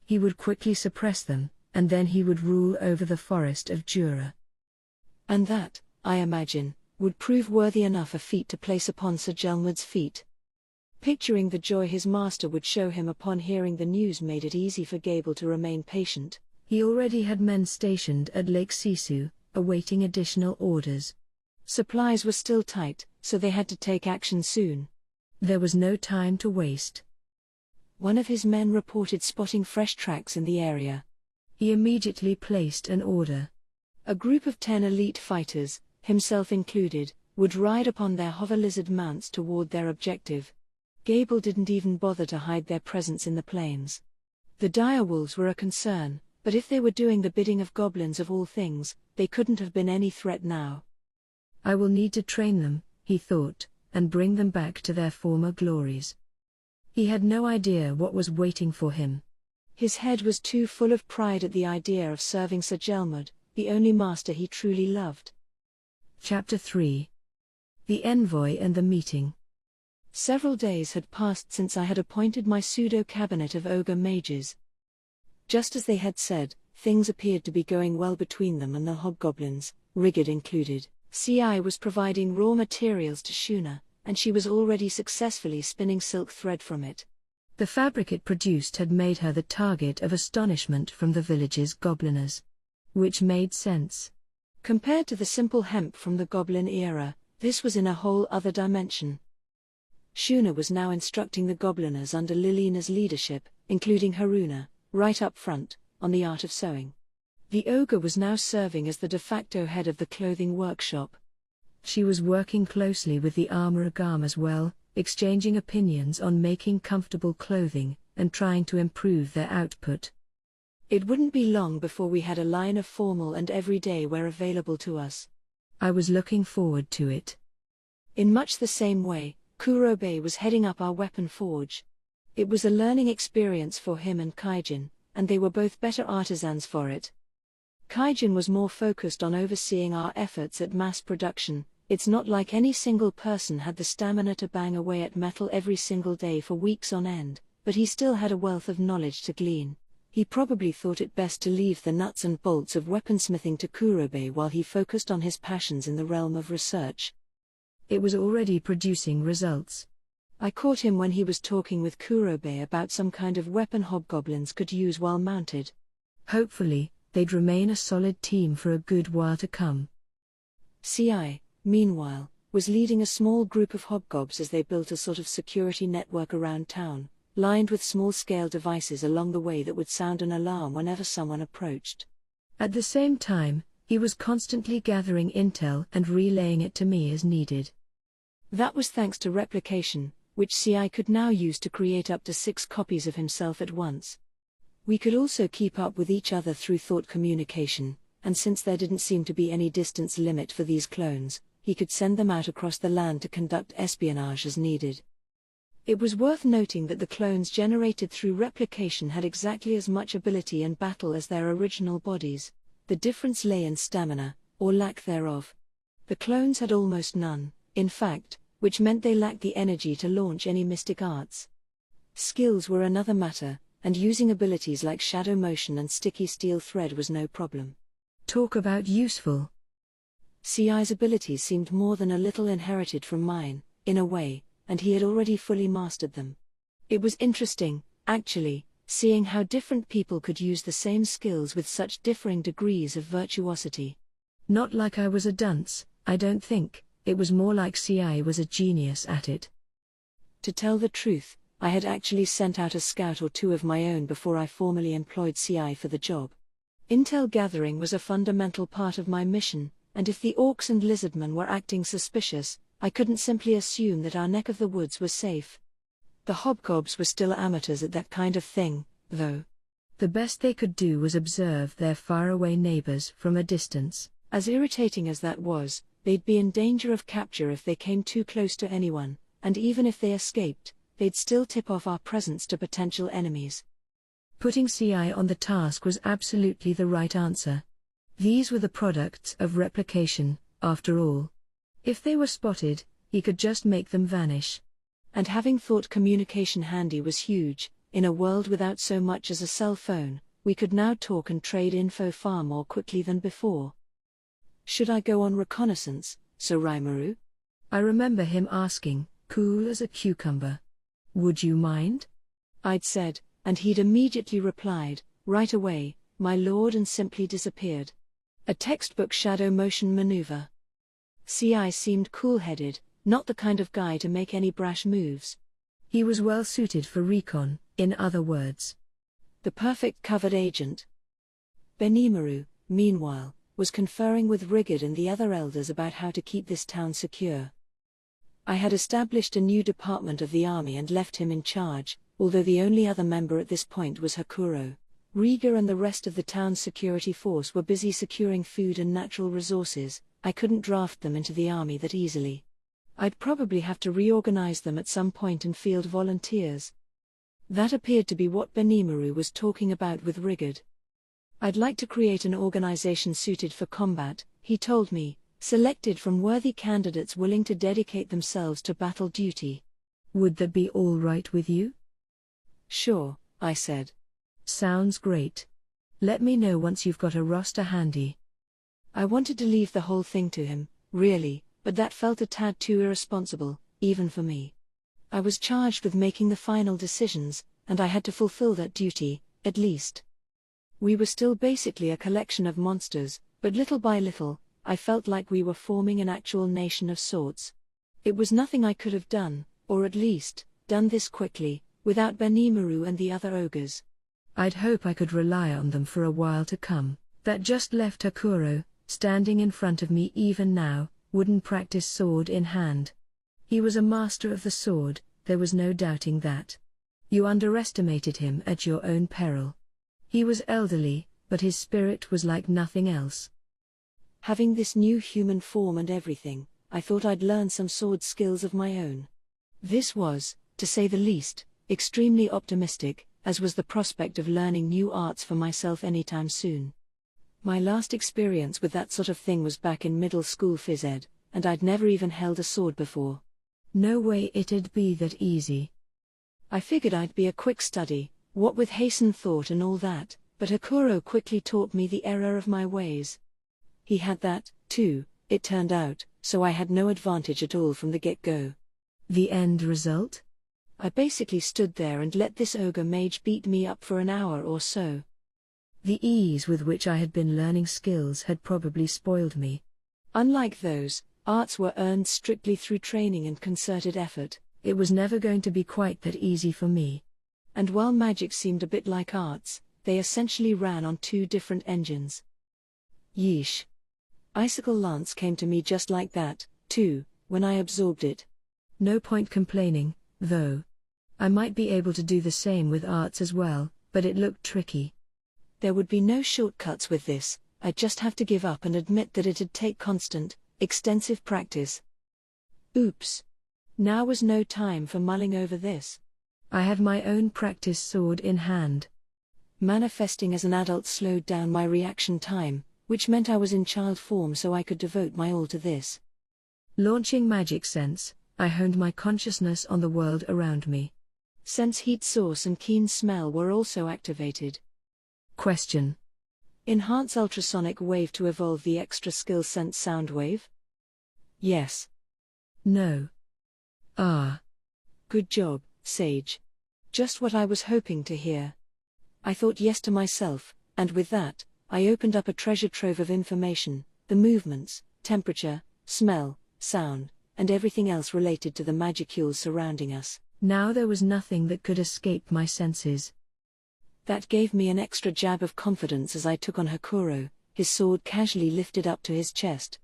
He would quickly suppress them, and then he would rule over the forest of Jura. And that, I imagine, would prove worthy enough a feat to place upon Sir Gelmud's feet. Picturing the joy his master would show him upon hearing the news made it easy for Gable to remain patient. He already had men stationed at Lake Sisu, awaiting additional orders. Supplies were still tight, so they had to take action soon. There was no time to waste. One of his men reported spotting fresh tracks in the area. He immediately placed an order. A group of 10 elite fighters, himself included, would ride upon their hover lizard mounts toward their objective. Gable didn't even bother to hide their presence in the plains. The direwolves were a concern, but if they were doing the bidding of goblins of all things, they couldn't have been any threat now. I will need to train them, he thought, and bring them back to their former glories. He had no idea what was waiting for him. His head was too full of pride at the idea of serving Sir Gelmud, the only master he truly loved. Chapter 3. The Envoy and the Meeting. Several days had passed since I had appointed my pseudo-cabinet of ogre mages. Just as they had said, things appeared to be going well between them and the hobgoblins, Rigid included. CI was providing raw materials to Shuna, and she was already successfully spinning silk thread from it. The fabric it produced had made her the target of astonishment from the village's gobliners. Which made sense. Compared to the simple hemp from the goblin era, this was in a whole other dimension. Shuna was now instructing the gobliners under Lilina's leadership, including Haruna, right up front, on the art of sewing. The ogre was now serving as the de facto head of the clothing workshop. She was working closely with the Armoragam as well, exchanging opinions on making comfortable clothing, and trying to improve their output. It wouldn't be long before we had a line of formal and everyday wear available to us. I was looking forward to it. In much the same way, Kurobe was heading up our weapon forge. It was a learning experience for him and Kaijin, and they were both better artisans for it. Kaijin was more focused on overseeing our efforts at mass production. It's not like any single person had the stamina to bang away at metal every single day for weeks on end, but he still had a wealth of knowledge to glean. He probably thought it best to leave the nuts and bolts of weaponsmithing to Kurobe while he focused on his passions in the realm of research. It was already producing results. I caught him when he was talking with Kurobe about some kind of weapon hobgoblins could use while mounted. Hopefully, they'd remain a solid team for a good while to come. CI, meanwhile, was leading a small group of hobgobs as they built a sort of security network around town, lined with small-scale devices along the way that would sound an alarm whenever someone approached. At the same time, he was constantly gathering intel and relaying it to me as needed. That was thanks to replication, which CI could now use to create up to 6 copies of himself at once. We could also keep up with each other through thought communication, and since there didn't seem to be any distance limit for these clones, he could send them out across the land to conduct espionage as needed. It was worth noting that the clones generated through replication had exactly as much ability in battle as their original bodies. The difference lay in stamina, or lack thereof. The clones had almost none, in fact, which meant they lacked the energy to launch any mystic arts. Skills were another matter, and using abilities like shadow motion and sticky steel thread was no problem. Talk about useful. CI's abilities seemed more than a little inherited from mine, in a way, and he had already fully mastered them. It was interesting, actually, seeing how different people could use the same skills with such differing degrees of virtuosity. Not like I was a dunce, I don't think. It was more like CI was a genius at it. To tell the truth, I had actually sent out a scout or two of my own before I formally employed CI for the job. Intel gathering was a fundamental part of my mission, and if the orcs and lizardmen were acting suspicious, I couldn't simply assume that our neck of the woods was safe. The hobgobs were still amateurs at that kind of thing, though. The best they could do was observe their faraway neighbors from a distance. As irritating as that was, they'd be in danger of capture if they came too close to anyone, and even if they escaped, they'd still tip off our presence to potential enemies. Putting CI on the task was absolutely the right answer. These were the products of replication, after all. If they were spotted, he could just make them vanish. And having thought communication handy was huge. In a world without so much as a cell phone, we could now talk and trade info far more quickly than before. Should I go on reconnaissance, Sir Rimuru? I remember him asking, cool as a cucumber. Would you mind? I'd said, and he'd immediately replied, right away, my lord, and simply disappeared. A textbook shadow motion maneuver. CI seemed cool-headed, not the kind of guy to make any brash moves. He was well suited for recon, in other words. The perfect covert agent. Benimaru, meanwhile, was conferring with Rigid and the other elders about how to keep this town secure. I had established a new department of the army and left him in charge, although the only other member at this point was Hakuro. Riga and the rest of the town's security force were busy securing food and natural resources. I couldn't draft them into the army that easily. I'd probably have to reorganize them at some point and field volunteers. That appeared to be what Benimaru was talking about with Rigid. I'd like to create an organization suited for combat, he told me, selected from worthy candidates willing to dedicate themselves to battle duty. Would that be all right with you? Sure, I said. Sounds great. Let me know once you've got a roster handy. I wanted to leave the whole thing to him, really, but that felt a tad too irresponsible, even for me. I was charged with making the final decisions, and I had to fulfill that duty, at least. We were still basically a collection of monsters, but little by little, I felt like we were forming an actual nation of sorts. It was nothing I could have done, or at least, done this quickly, without Benimaru and the other ogres. I'd hope I could rely on them for a while to come. That just left Hakuro, standing in front of me even now, wooden practice sword in hand. He was a master of the sword, there was no doubting that. You underestimated him at your own peril. He was elderly, but his spirit was like nothing else. Having this new human form and everything, I thought I'd learn some sword skills of my own. This was, to say the least, extremely optimistic, as was the prospect of learning new arts for myself anytime soon. My last experience with that sort of thing was back in middle school phys ed, and I'd never even held a sword before. No way it'd be that easy. I figured I'd be a quick study, what with hastened thought and all that, but Hakuro quickly taught me the error of my ways. He had that, too, it turned out, so I had no advantage at all from the get-go. The end result? I basically stood there and let this ogre mage beat me up for an hour or so. The ease with which I had been learning skills had probably spoiled me. Unlike those, arts were earned strictly through training and concerted effort. It was never going to be quite that easy for me. And while magic seemed a bit like arts, they essentially ran on two different engines. Yeesh. Icicle Lance came to me just like that, too, when I absorbed it. No point complaining, though. I might be able to do the same with arts as well, but it looked tricky. There would be no shortcuts with this, I'd just have to give up and admit that it'd take constant, extensive practice. Oops. Now was no time for mulling over this. I had my own practice sword in hand. Manifesting as an adult slowed down my reaction time, which meant I was in child form so I could devote my all to this. Launching magic sense, I honed my consciousness on the world around me. Sense heat source and keen smell were also activated. Question. Enhance ultrasonic wave to evolve the extra skill sense sound wave? Yes. No. Ah. Good job, Sage. Just what I was hoping to hear. I thought yes to myself, and with that, I opened up a treasure trove of information, the movements, temperature, smell, sound, and everything else related to the magicules surrounding us. Now there was nothing that could escape my senses. That gave me an extra jab of confidence as I took on Hakuro, his sword casually lifted up to his chest.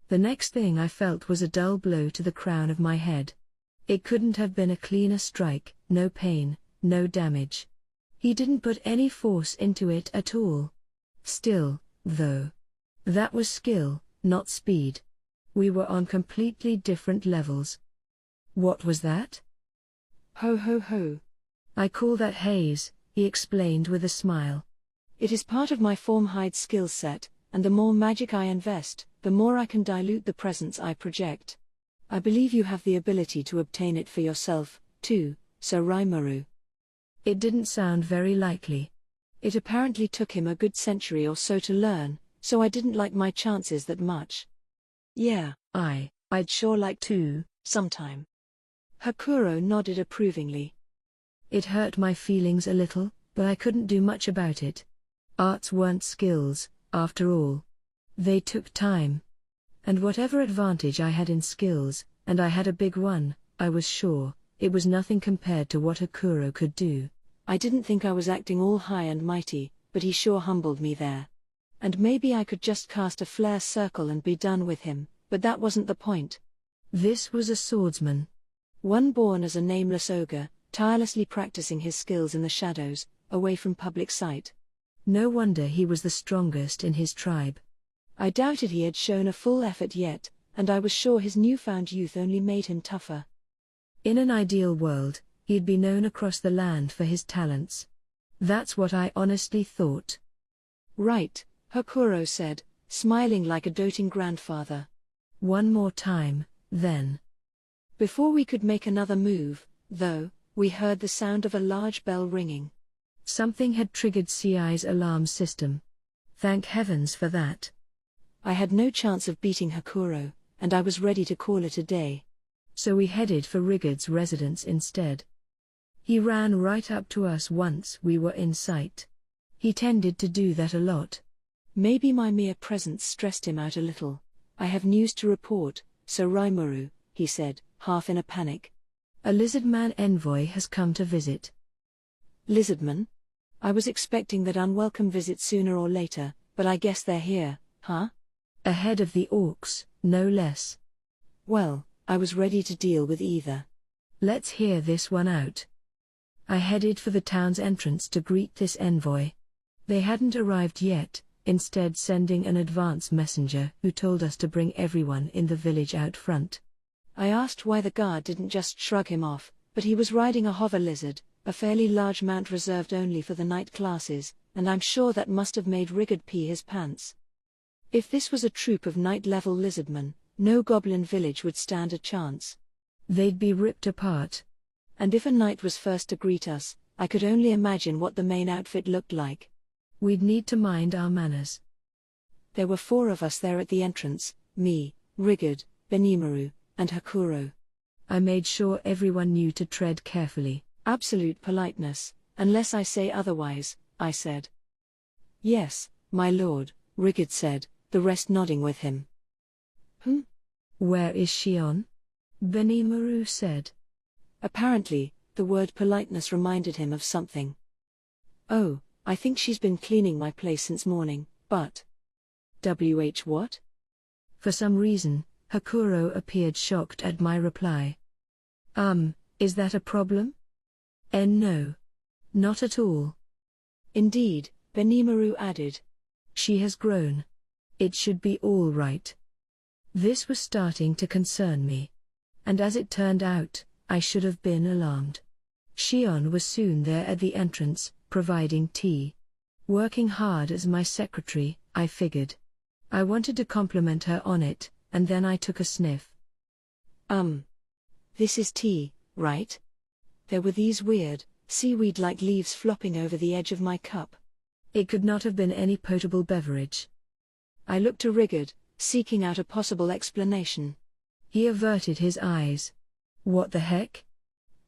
The next thing I felt was a dull blow to the crown of my head. It couldn't have been a cleaner strike, no pain, no damage. He didn't put any force into it at all. Still, though. That was skill, not speed. We were on completely different levels. What was that? Ho ho ho. I call that haze, he explained with a smile. It is part of my form hide skill set, and the more magic I invest, the more I can dilute the presence I project. I believe you have the ability to obtain it for yourself, too, Sir Raimaru. It didn't sound very likely. It apparently took him a good century or so to learn, so I didn't like my chances that much. Yeah, I'd sure like to, sometime. Hakuro nodded approvingly. It hurt my feelings a little, but I couldn't do much about it. Arts weren't skills, after all. They took time. And whatever advantage I had in skills, and I had a big one, I was sure, it was nothing compared to what Hakuro could do. I didn't think I was acting all high and mighty, but he sure humbled me there. And maybe I could just cast a flare circle and be done with him, but that wasn't the point. This was a swordsman. One born as a nameless ogre, tirelessly practicing his skills in the shadows, away from public sight. No wonder he was the strongest in his tribe. I doubted he had shown a full effort yet, and I was sure his newfound youth only made him tougher. In an ideal world, he'd be known across the land for his talents. That's what I honestly thought. Right, Hakuro said, smiling like a doting grandfather. One more time, then. Before we could make another move, though, we heard the sound of a large bell ringing. Something had triggered CI's alarm system. Thank heavens for that. I had no chance of beating Hakuro, and I was ready to call it a day. So we headed for Rigard's residence instead. He ran right up to us once we were in sight. He tended to do that a lot. Maybe my mere presence stressed him out a little. I have news to report, Sir Rimuru, he said, half in a panic. A lizardman envoy has come to visit. Lizardman? I was expecting that unwelcome visit sooner or later, but I guess they're here, huh? Ahead of the orcs, no less. Well, I was ready to deal with either. Let's hear this one out. I headed for the town's entrance to greet this envoy. They hadn't arrived yet, instead sending an advance messenger who told us to bring everyone in the village out front. I asked why the guard didn't just shrug him off, but he was riding a hover lizard, a fairly large mount reserved only for the night classes, and I'm sure that must have made Rigard pee his pants. If this was a troop of night-level lizardmen, no goblin village would stand a chance. They'd be ripped apart. And if a knight was first to greet us, I could only imagine what the main outfit looked like. We'd need to mind our manners. There were 4 of us there at the entrance, me, Rigard, Benimaru, and Hakuro. I made sure everyone knew to tread carefully. Absolute politeness, unless I say otherwise, I said. Yes, my lord, Rigard said, the rest nodding with him. Where is Shion? Benimaru said. Apparently, the word politeness reminded him of something. Oh, I think she's been cleaning my place since morning, but… what? For some reason, Hakuro appeared shocked at my reply. Is that a problem? No. Not at all. Indeed, Benimaru added. She has grown. It should be all right. This was starting to concern me. And as it turned out, I should have been alarmed. Shion was soon there at the entrance, providing tea. Working hard as my secretary, I figured. I wanted to compliment her on it, and then I took a sniff. This is tea, right? There were these weird, seaweed-like leaves flopping over the edge of my cup. It could not have been any potable beverage. I looked to Rigard, seeking out a possible explanation. He averted his eyes. What the heck?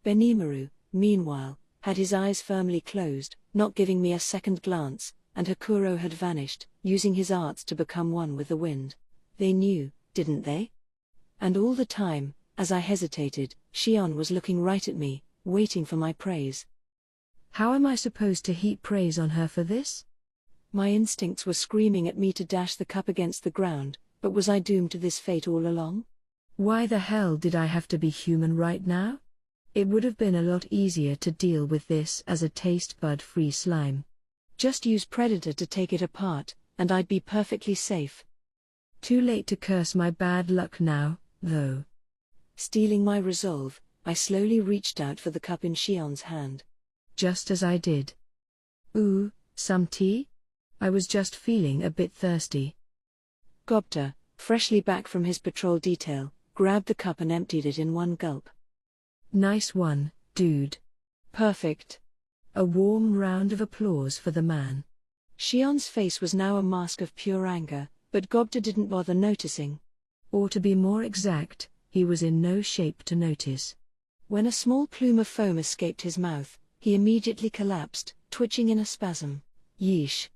Benimaru, meanwhile, had his eyes firmly closed, not giving me a second glance, and Hakuro had vanished, using his arts to become one with the wind. They knew, didn't they? And all the time, as I hesitated, Shion was looking right at me, waiting for my praise. How am I supposed to heap praise on her for this? My instincts were screaming at me to dash the cup against the ground, but was I doomed to this fate all along? Why the hell did I have to be human right now? It would have been a lot easier to deal with this as a taste bud-free slime. Just use Predator to take it apart, and I'd be perfectly safe. Too late to curse my bad luck now, though. Stealing my resolve, I slowly reached out for the cup in Shion's hand. Just as I did. Ooh, some tea? I was just feeling a bit thirsty. Gobta, freshly back from his patrol detail, grabbed the cup and emptied it in one gulp. Nice one, dude. Perfect. A warm round of applause for the man. Shion's face was now a mask of pure anger, but Gobta didn't bother noticing. Or to be more exact, he was in no shape to notice. When a small plume of foam escaped his mouth, he immediately collapsed, twitching in a spasm. Yeesh.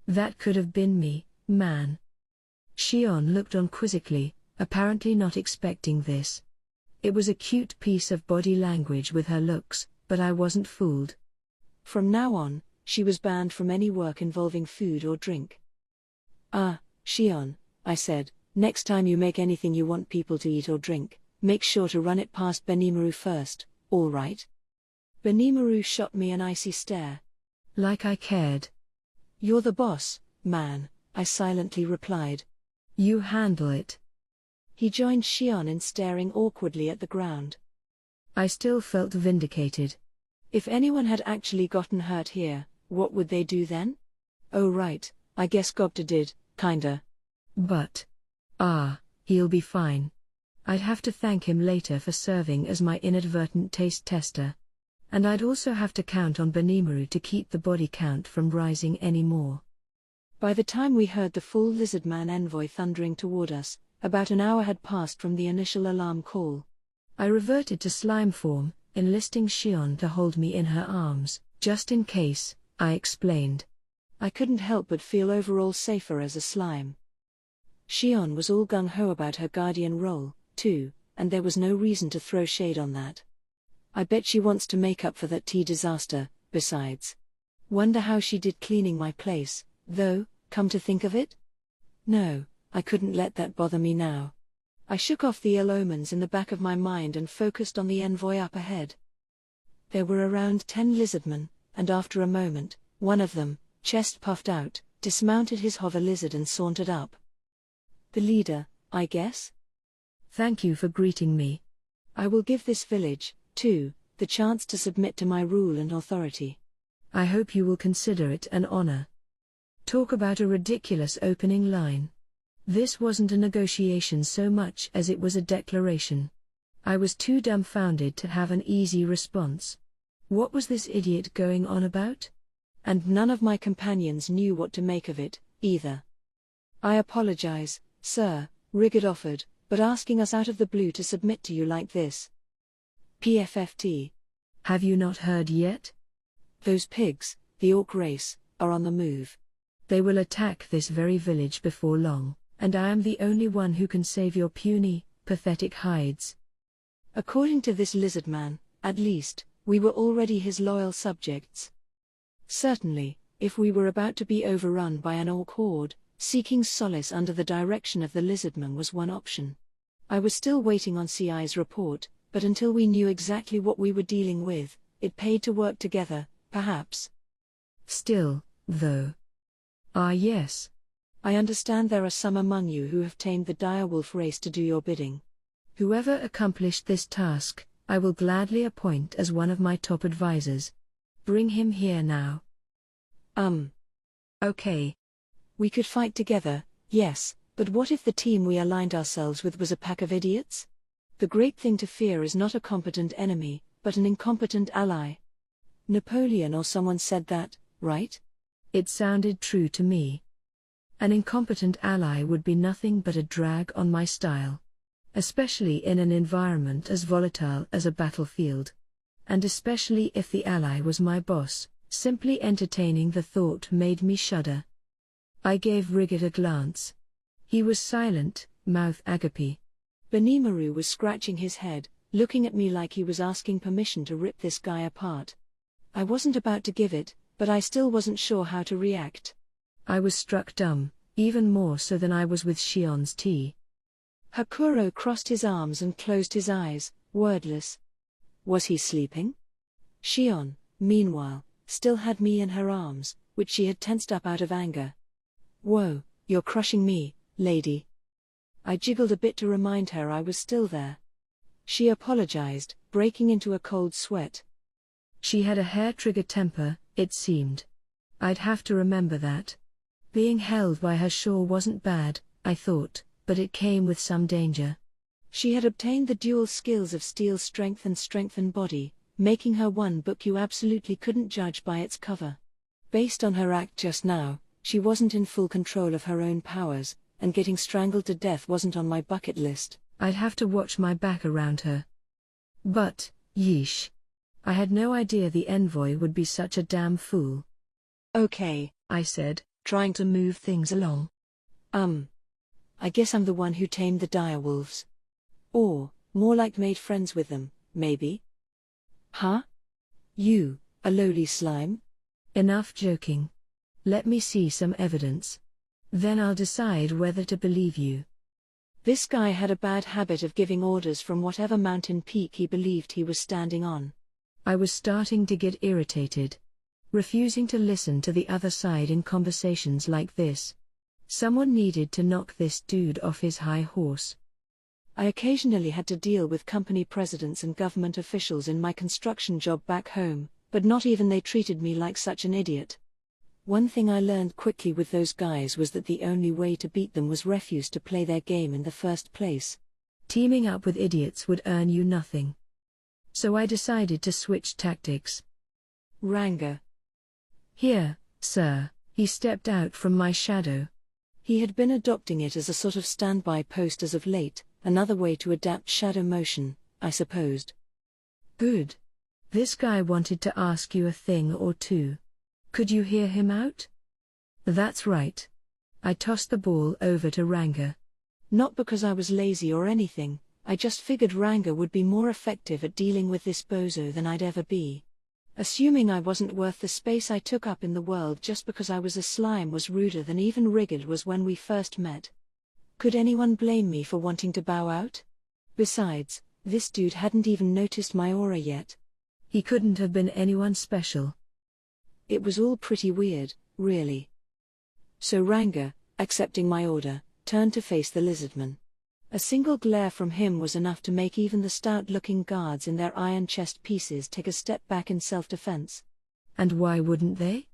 That could have been me, man. Shion looked on quizzically, apparently not expecting this. It was a cute piece of body language with her looks, but I wasn't fooled. From now on, she was banned from any work involving food or drink. Ah, Shion, I said, next time you make anything you want people to eat or drink, make sure to run it past Benimaru first, all right? Benimaru shot me an icy stare. Like I cared. You're the boss, man, I silently replied. You handle it. He joined Shion in staring awkwardly at the ground. I still felt vindicated. If anyone had actually gotten hurt here, what would they do then? Oh right, I guess Gobta did, kinda. But. He'll be fine. I'd have to thank him later for serving as my inadvertent taste tester. And I'd also have to count on Benimaru to keep the body count from rising any more. By the time we heard the full Lizardman envoy thundering toward us, about an hour had passed from the initial alarm call. I reverted to slime form, enlisting Shion to hold me in her arms, just in case, I explained. I couldn't help but feel overall safer as a slime. Shion was all gung-ho about her guardian role, too, and there was no reason to throw shade on that. I bet she wants to make up for that tea disaster, besides. Wonder how she did cleaning my place, though, come to think of it? No, I couldn't let that bother me now. I shook off the ill omens in the back of my mind and focused on the envoy up ahead. There were around 10 lizardmen, and after a moment, one of them, chest puffed out, dismounted his hover lizard and sauntered up. The leader, I guess? Thank you for greeting me. I will give this village, too, the chance to submit to my rule and authority. I hope you will consider it an honor. Talk about a ridiculous opening line. This wasn't a negotiation so much as it was a declaration. I was too dumbfounded to have an easy response. What was this idiot going on about? And none of my companions knew what to make of it, either. I apologize, sir, Rigid offered, but asking us out of the blue to submit to you like this. PFFT. Have you not heard yet? Those pigs, the orc race, are on the move. They will attack this very village before long, and I am the only one who can save your puny, pathetic hides. According to this lizard man, at least, we were already his loyal subjects. Certainly, if we were about to be overrun by an orc horde, seeking solace under the direction of the lizardman was one option. I was still waiting on CI's report, but until we knew exactly what we were dealing with, it paid to work together, perhaps. Still, though. Yes. I understand there are some among you who have tamed the direwolf race to do your bidding. Whoever accomplished this task, I will gladly appoint as one of my top advisors. Bring him here now. Okay. We could fight together, yes, but what if the team we aligned ourselves with was a pack of idiots? The great thing to fear is not a competent enemy, but an incompetent ally. Napoleon or someone said that, right? It sounded true to me. An incompetent ally would be nothing but a drag on my style. Especially in an environment as volatile as a battlefield. And especially if the ally was my boss, simply entertaining the thought made me shudder. I gave Rigid a glance. He was silent, mouth agape. Benimaru was scratching his head, looking at me like he was asking permission to rip this guy apart. I wasn't about to give it, but I still wasn't sure how to react. I was struck dumb, even more so than I was with Shion's tea. Hakuro crossed his arms and closed his eyes, wordless. Was he sleeping? Shion, meanwhile, still had me in her arms, which she had tensed up out of anger. Whoa, you're crushing me, lady. I jiggled a bit to remind her I was still there. She apologized, breaking into a cold sweat. She had a hair-trigger temper, it seemed. I'd have to remember that. Being held by her sure wasn't bad, I thought, but it came with some danger. She had obtained the dual skills of steel strength and strengthened body, making her one book you absolutely couldn't judge by its cover. Based on her act just now, she wasn't in full control of her own powers, and getting strangled to death wasn't on my bucket list. I'd have to watch my back around her. But, yeesh. I had no idea the envoy would be such a damn fool. Okay, I said, trying to move things along. I guess I'm the one who tamed the direwolves. Or, more like made friends with them, maybe? Huh? You, a lowly slime? Enough joking. Let me see some evidence. Then I'll decide whether to believe you. This guy had a bad habit of giving orders from whatever mountain peak he believed he was standing on. I was starting to get irritated, refusing to listen to the other side in conversations like this. Someone needed to knock this dude off his high horse. I occasionally had to deal with company presidents and government officials in my construction job back home, but not even they treated me like such an idiot. One thing I learned quickly with those guys was that the only way to beat them was refuse to play their game in the first place. Teaming up with idiots would earn you nothing. So I decided to switch tactics. Ranga. Here, sir. He stepped out from my shadow. He had been adopting it as a sort of standby post as of late, another way to adapt shadow motion, I supposed. Good. This guy wanted to ask you a thing or two. Could you hear him out? That's right. I tossed the ball over to Ranga. Not because I was lazy or anything, I just figured Ranga would be more effective at dealing with this bozo than I'd ever be. Assuming I wasn't worth the space I took up in the world just because I was a slime was ruder than even Rigid was when we first met. Could anyone blame me for wanting to bow out? Besides, this dude hadn't even noticed my aura yet. He couldn't have been anyone special. It was all pretty weird, really. So Ranga, accepting my order, turned to face the lizardman. A single glare from him was enough to make even the stout-looking guards in their iron chest pieces take a step back in self-defense. And why wouldn't they?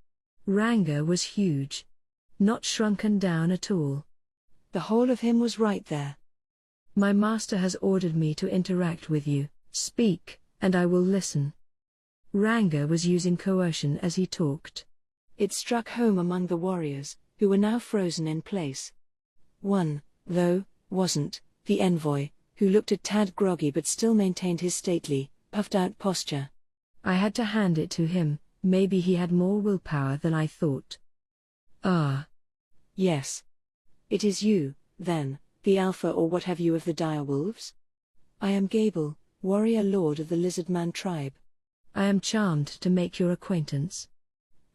Ranga was huge. Not shrunken down at all. The whole of him was right there. My master has ordered me to interact with you. Speak, and I will listen. Ranga was using coercion as he talked. It struck home among the warriors, who were now frozen in place. One, though, wasn't, the envoy, who looked a tad groggy but still maintained his stately, puffed-out posture. I had to hand it to him. Maybe he had more willpower than I thought. Ah. Yes. It is you, then, the alpha or what have you of the direwolves? I am Gable, warrior lord of the Lizardman tribe. I am charmed to make your acquaintance.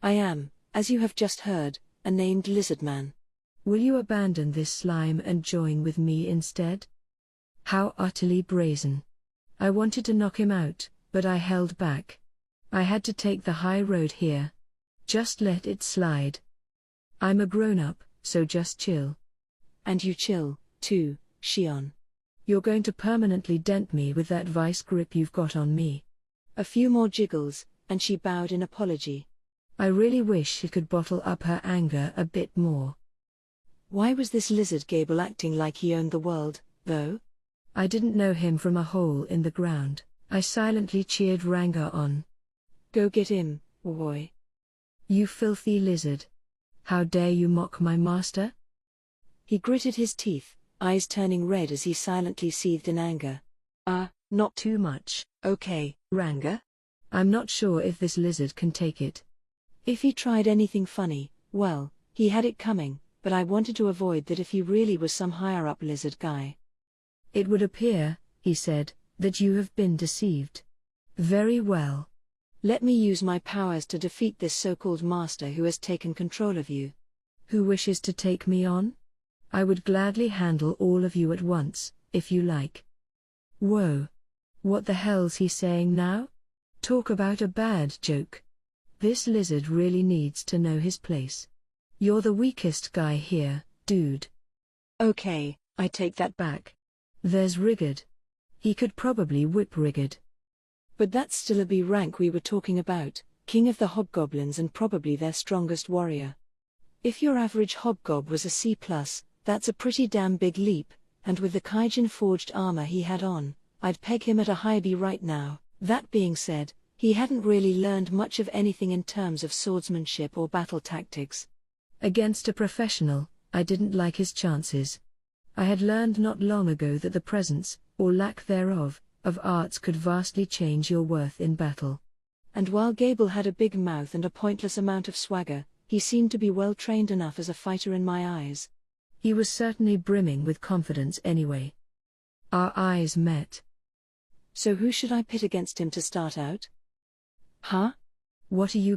I am, as you have just heard, a named Lizardman. Will you abandon this slime and join with me instead? How utterly brazen. I wanted to knock him out, but I held back. I had to take the high road here. Just let it slide. I'm a grown-up, so just chill. And you chill, too, Shion. You're going to permanently dent me with that vice grip you've got on me. A few more jiggles, and she bowed in apology. I really wish she could bottle up her anger a bit more. Why was this lizard Gable acting like he owned the world, though? I didn't know him from a hole in the ground. I silently cheered Ranga on. Go get him, boy. You filthy lizard. How dare you mock my master? He gritted his teeth, eyes turning red as he silently seethed in anger. Not too much, okay, Ranga? I'm not sure if this lizard can take it. If he tried anything funny, well, he had it coming, but I wanted to avoid that if he really was some higher-up lizard guy. It would appear, he said, that you have been deceived. Very well. Let me use my powers to defeat this so-called master who has taken control of you. Who wishes to take me on? I would gladly handle all of you at once, if you like. Whoa. What the hell's he saying now? Talk about a bad joke. This lizard really needs to know his place. You're the weakest guy here, dude. Okay, I take that back. There's Rigid. He could probably whip Rigid. But that's still a B rank we were talking about, king of the hobgoblins and probably their strongest warrior. If your average hobgob was a C+, that's a pretty damn big leap, and with the Kaijin forged armor he had on, I'd peg him at a high B right now. That being said, he hadn't really learned much of anything in terms of swordsmanship or battle tactics. Against a professional, I didn't like his chances. I had learned not long ago that the presence, or lack thereof, of arts could vastly change your worth in battle. And while Gable had a big mouth and a pointless amount of swagger, he seemed to be well trained enough as a fighter in my eyes. He was certainly brimming with confidence anyway. Our eyes met. So who should I pit against him to start out? Huh? What are you